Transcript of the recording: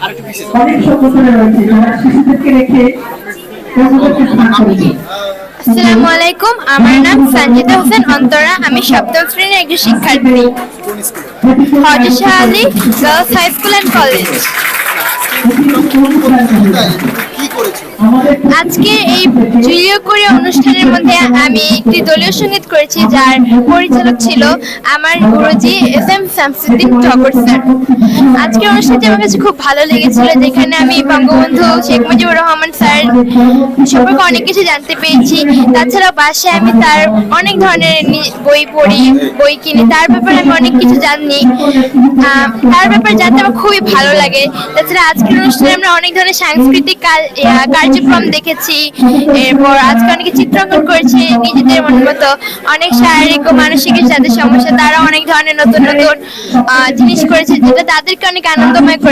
অনেক সচেতন রয়েছে যারা শিশুদেরকে রেখে অন্যদেরকে স্থান করেছে। আসসালামু আলাইকুম, আমার নাম সঞ্জিতা হোসেন অন্তরা। আমি সপ্তম শ্রেণীর একজন শিক্ষার্থী, Hazrat Ali girls high school and college. আজকে এই জুলিও কোরিয়া অনুষ্ঠানের মধ্যে আমি একটি দলীয় সঙ্গীত করেছি, যার পরিচালক ছিল আমার গুরুজি এস এম শামসুদ্দিন টগর স্যার। আজকের অনুষ্ঠানটি আমার কাছে খুব ভালো লেগেছিল, যেখানে আমি বঙ্গবন্ধু শেখ মুজিবুর রহমান স্যার সম্পর্কে অনেক কিছু জানতে পেরেছি। তাছাড়াও বাসায় আমি তার অনেক ধরনের বই পড়ি, বই কিনি, তার ব্যাপারে আমি অনেক কিছু জানি। তার ব্যাপারে জানতে আমার খুবই ভালো লাগে। তাছাড়া আজকের অনুষ্ঠানে আমরা অনেক ধরনের সাংস্কৃতিক কার্যক্রম দেখেছি। এরপর আজকে অনেকে চিত্রাঙ্কন করেছে নিজেদের মন মতো। অনেক শারীরিক ও মানসিক যাদের সমস্যা, তারা অনেক ধরনের নতুন নতুন জিনিস করেছে, যেটা তাদেরকে অনেক আনন্দময় করেছে।